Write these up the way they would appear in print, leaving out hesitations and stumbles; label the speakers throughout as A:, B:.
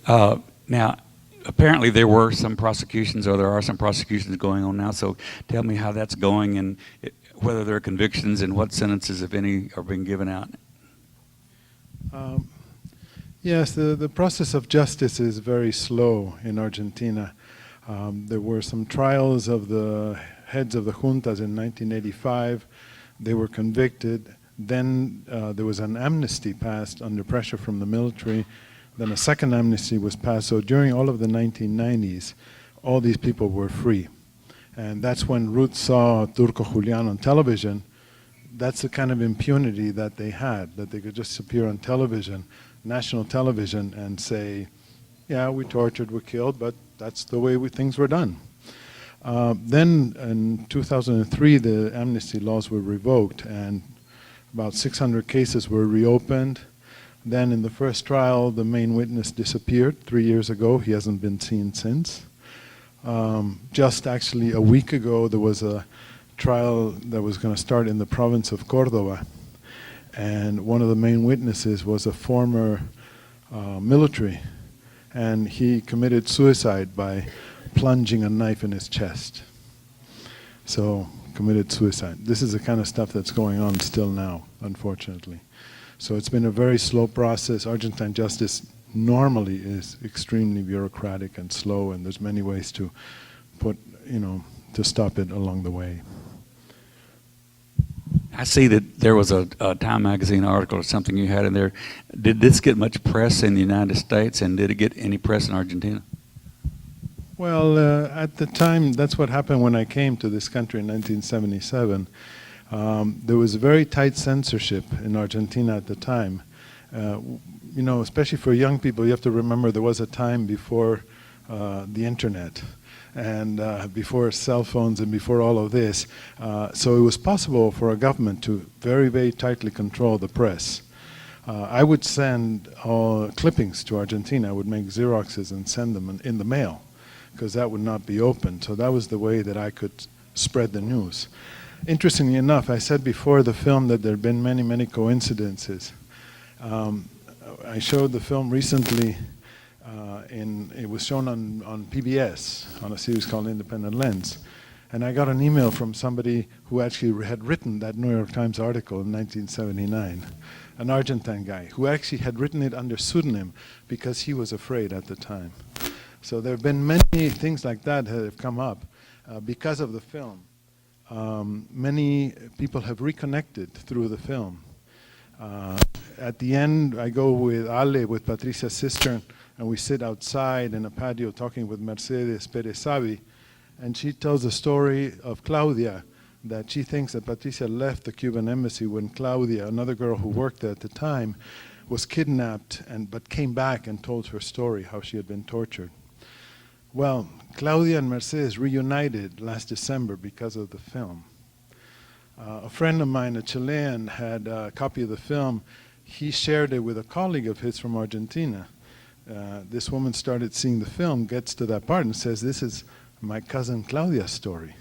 A: Now, apparently there were some prosecutions, or there are some prosecutions going on now, so tell me how that's going and whether there are convictions and what sentences, if any, are being given out.
B: Yes, the process of justice is very slow in Argentina. There were some trials of the heads of the juntas in 1985. They were convicted. Then there was an amnesty passed under pressure from the military. Then a second amnesty was passed. So during all of the 1990s, all these people were free. And that's when Ruth saw Turco Julian on television. That's the kind of impunity that they had, that they could just appear on television, national television, and say, yeah, we tortured, we killed, but that's the way things were done. Then in 2003, the amnesty laws were revoked, and about 600 cases were reopened. Then in the first trial, the main witness disappeared 3 years ago. He hasn't been seen since. Just actually a week ago, there was a trial that was going to start in the province of Córdoba. And one of the main witnesses was a former military. And he committed suicide by plunging a knife in his chest. So, committed suicide. This is the kind of stuff that's going on still now, unfortunately. So it's been a very slow process. Argentine justice normally is extremely bureaucratic and slow, and there's many ways to to stop it along the way.
A: I see that there was a Time magazine article or something you had in there. Did this get much press in the United States, and did it get any press in Argentina?
B: Well, at the time, that's what happened when I came to this country in 1977. There was very tight censorship in Argentina at the time. Especially for young people, you have to remember there was a time before the internet and before cell phones and before all of this. So it was possible for a government to very, very tightly control the press. I would send all clippings to Argentina. I would make Xeroxes and send them in the mail, because that would not be open. So that was the way that I could spread the news. Interestingly enough, I said before the film that there have been many, many coincidences. I showed the film recently. It was shown on PBS, on a series called Independent Lens. And I got an email from somebody who actually had written that New York Times article in 1979, an Argentine guy, who actually had written it under pseudonym because he was afraid at the time. So there have been many things like that that have come up because of the film. Many people have reconnected through the film. At the end, I go with Ale, with Patricia's sister, and we sit outside in a patio talking with Mercedes Perez-Savi, and she tells the story of Claudia, that she thinks that Patricia left the Cuban embassy when Claudia, another girl who worked there at the time, was kidnapped, but came back and told her story, how she had been tortured. Well, Claudia and Mercedes reunited last December because of the film. A friend of mine, a Chilean, had a copy of the film. He shared it with a colleague of his from Argentina. This woman started seeing the film, gets to that part and says, "This is my cousin Claudia's story."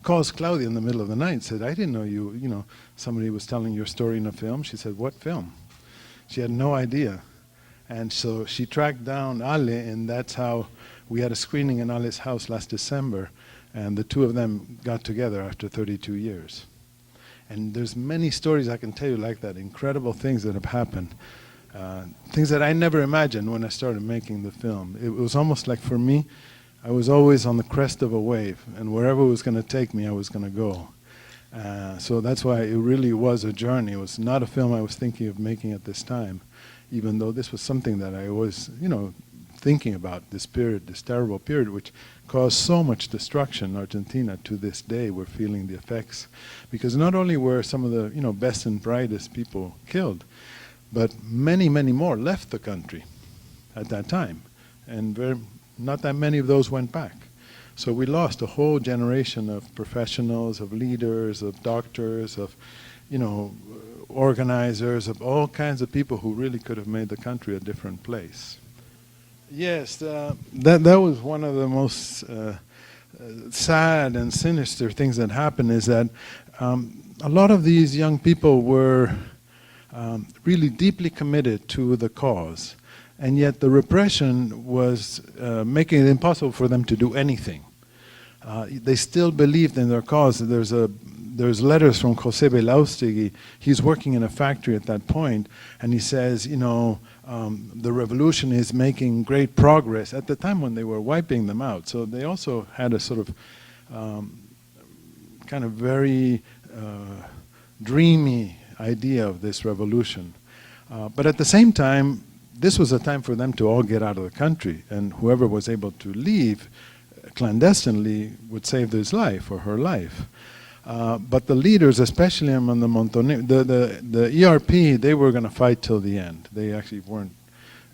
B: Calls Claudia in the middle of the night and said, "I didn't know somebody was telling your story in a film." She said, "What film?" She had no idea. And so she tracked down Ale, and that's how we had a screening in Ale's house last December, and the two of them got together after 32 years. And there's many stories I can tell you like that, incredible things that have happened. Things that I never imagined when I started making the film. It was almost like, for me, I was always on the crest of a wave, and wherever it was going to take me, I was going to go. So that's why it really was a journey. It was not a film I was thinking of making at this time, even though this was something that I was, thinking about, this period, this terrible period, which caused so much destruction in Argentina. To this day, we're feeling the effects. Because not only were some of the, best and brightest people killed, but many, many more left the country at that time. And not that many of those went back. So we lost a whole generation of professionals, of leaders, of doctors, of, organizers, of all kinds of people who really could have made the country a different place. Yes, that was one of the most sad and sinister things that happened, is that a lot of these young people were really deeply committed to the cause. and yet the repression was making it impossible for them to do anything. They still believed in their cause. There's letters from Jose Belaustegui. He's working in a factory at that point, and he says, the revolution is making great progress at the time when they were wiping them out. So they also had a sort of kind of very dreamy idea of this revolution. But at the same time, this was a time for them to all get out of the country, and whoever was able to leave clandestinely would save his life or her life. But the leaders, especially among the Montoneros, the ERP, they were going to fight till the end. They actually weren't.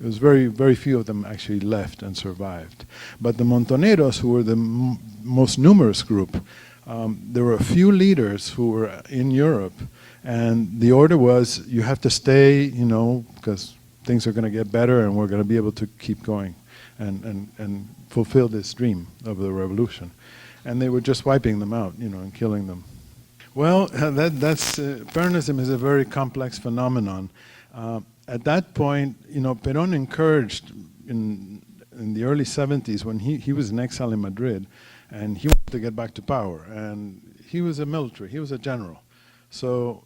B: It was very, very few of them actually left and survived. But the Montoneros, who were the most numerous group, there were a few leaders who were in Europe, and the order was, you have to stay, because things are going to get better and we're going to be able to keep going and fulfill this dream of the revolution. And they were just wiping them out, and killing them. Well, Peronism is a very complex phenomenon. At that point, Perón encouraged in the early 70s, when he was in exile in Madrid, and he wanted to get back to power. And he was a military, he was a general. So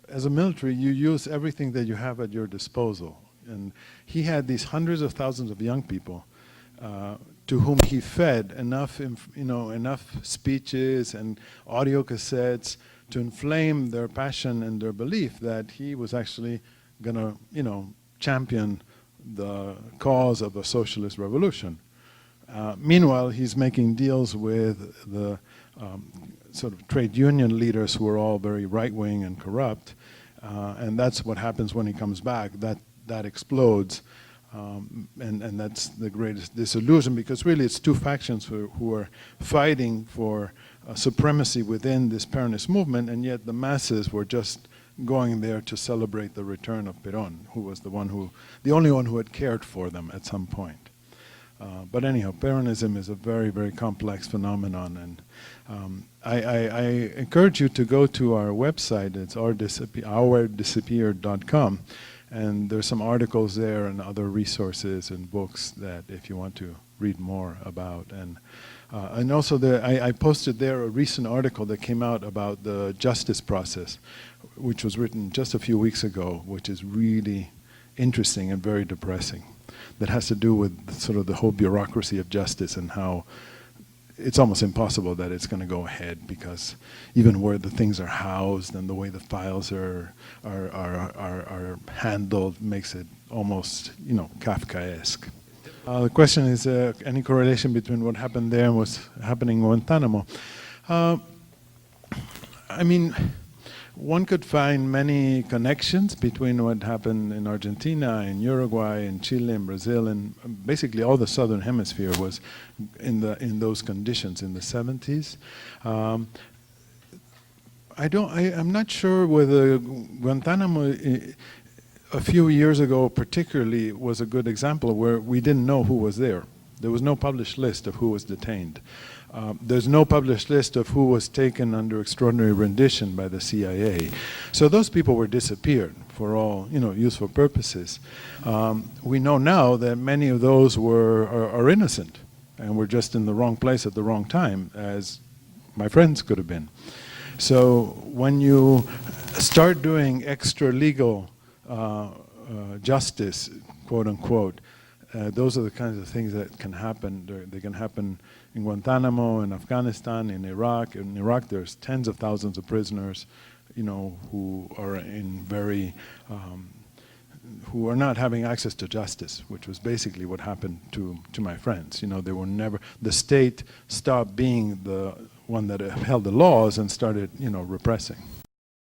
B: as a military, you use everything that you have at your disposal. And he had these hundreds of thousands of young people to whom he fed enough speeches and audio cassettes to inflame their passion and their belief that he was actually going to, champion the cause of a socialist revolution. Meanwhile, he's making deals with the sort of trade union leaders who are all very right-wing and corrupt, and that's what happens when he comes back. That explodes. And that's the greatest disillusion, because really it's two factions who are fighting for supremacy within this Peronist movement, and yet the masses were just going there to celebrate the return of Perón, who was the only one who had cared for them at some point. But anyhow, Peronism is a very, very complex phenomenon, and I encourage you to go to our website. It's ourdisappeared.com. And there's some articles there and other resources and books that if you want to read more about. And also I posted there a recent article that came out about the justice process, which was written just a few weeks ago, which is really interesting and very depressing. That has to do with sort of the whole bureaucracy of justice and how it's almost impossible that it's going to go ahead, because even where the things are housed and the way the files are handled makes it almost, Kafkaesque. The question is, any correlation between what happened there and what's happening in Guantanamo? I mean, one could find many connections between what happened in Argentina, in Uruguay, in Chile, in Brazil, and basically all the southern hemisphere was in those conditions in the 70s. I'm not sure whether Guantanamo a few years ago particularly was a good example where we didn't know who was there. There was no published list of who was detained. There's no published list of who was taken under extraordinary rendition by the CIA. So those people were disappeared for all useful purposes. We know now that many of those are innocent and were just in the wrong place at the wrong time, as my friends could have been. So when you start doing extra legal justice, quote unquote, those are the kinds of things that can happen. They can happen in Guantanamo, in Afghanistan, in Iraq. In Iraq, there's tens of thousands of prisoners, who are in who are not having access to justice, which was basically what happened to my friends. They were never. The state stopped being the one that upheld the laws and started, repressing.